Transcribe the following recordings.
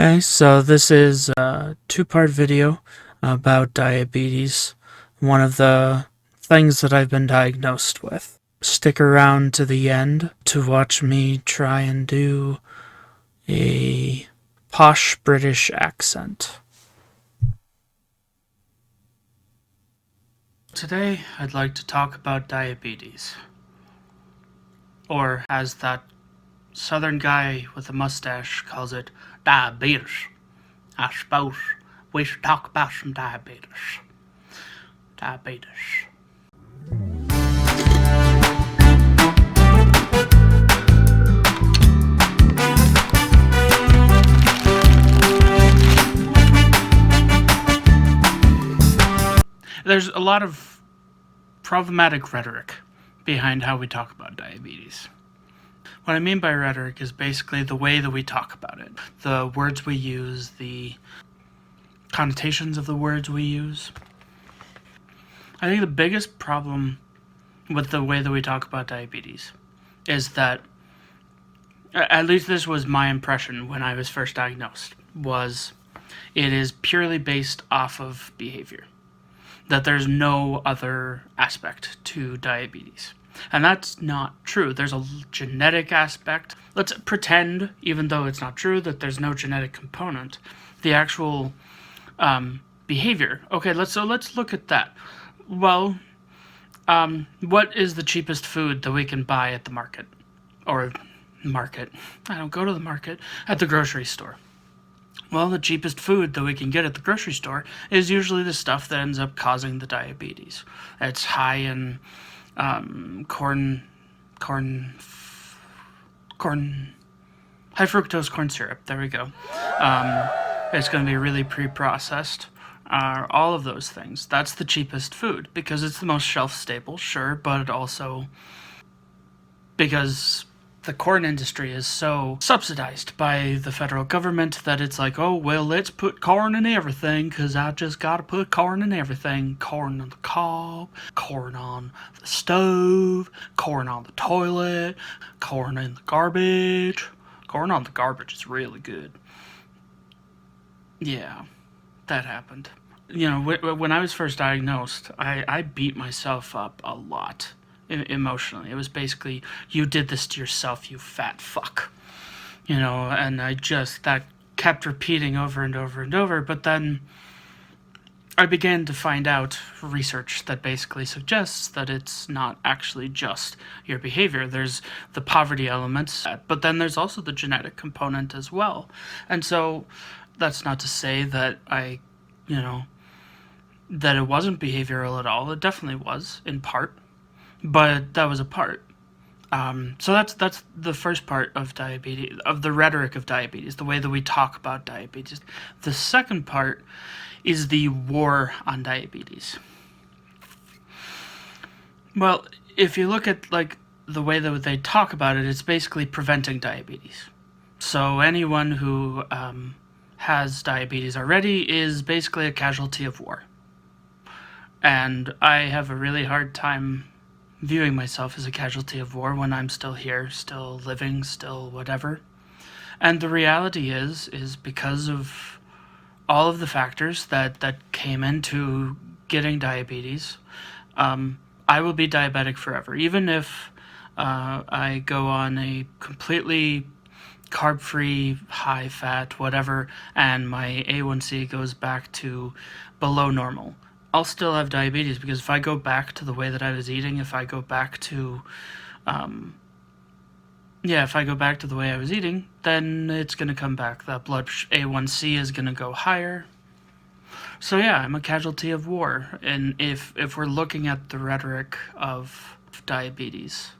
Okay, so this is a two-part video about diabetes, one of the things that I've been diagnosed with. Stick around to the end to watch me try and do a posh British accent. Today, I'd like to talk about diabetes. Or, as that southern guy with a mustache calls it, diabetes. I suppose we should talk about some diabetes. Diabetes. There's a lot of problematic rhetoric behind how we talk about diabetes. What I mean by rhetoric is basically the way that we talk about it, the words we use, the connotations of the words we use. I think the biggest problem with the way that we talk about diabetes is that, at least this was my impression when I was first diagnosed, was it is purely based off of behavior. That there's no other aspect to diabetes. And that's not true. There's a genetic aspect. Let's pretend, even though it's not true, that there's no genetic component. The actual behavior. Okay, let's look at that. Well, what is the cheapest food that we can buy at the market? Or market. I don't go to the market. At the grocery store. Well, the cheapest food that we can get at the grocery store is usually the stuff that ends up causing the diabetes. It's high in high fructose corn syrup. There we go. It's going to be really pre-processed. All of those things. That's the cheapest food because it's the most shelf stable, sure, but also because the corn industry is so subsidized by the federal government that it's like, oh, well, let's put corn in everything because I just got to put corn in everything. Corn on the cob, corn on the stove, corn on the toilet, corn in the garbage. Corn on the garbage is really good. Yeah, that happened. You know, when I was first diagnosed, I beat myself up a lot. Emotionally. It was basically, you did this to yourself, you fat fuck. You know, and that kept repeating over and over and over, but then I began to find out research that basically suggests that it's not actually just your behavior. There's the poverty elements, but then there's also the genetic component as well. And so that's not to say that that it wasn't behavioral at all. It definitely was, in part. But that was a part. So that's the first part of diabetes, of the rhetoric of diabetes, the way that we talk about diabetes. The second part is the war on diabetes. Well, if you look at the way that they talk about it, it's basically preventing diabetes. So anyone who has diabetes already is basically a casualty of war. And I have a really hard time viewing myself as a casualty of war when I'm still here, still living, still whatever. And the reality is because of all of the factors that came into getting diabetes, I will be diabetic forever. Even if I go on a completely carb-free, high-fat, whatever, and my A1C goes back to below normal, I'll still have diabetes because if I go back to the way that I was eating, if I go back to the way I was eating, then it's going to come back. That blood A1C is going to go higher. So yeah, I'm a casualty of war. And if we're looking at the rhetoric of diabetes,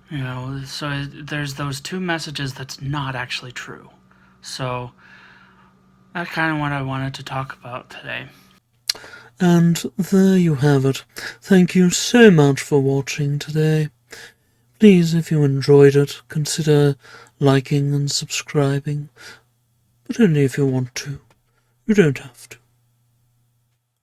so there's those two messages that's not actually true. So that's kind of what I wanted to talk about today. And there you have it. Thank you so much for watching today. Please, if you enjoyed it, consider liking and subscribing. But only if you want to. You don't have to.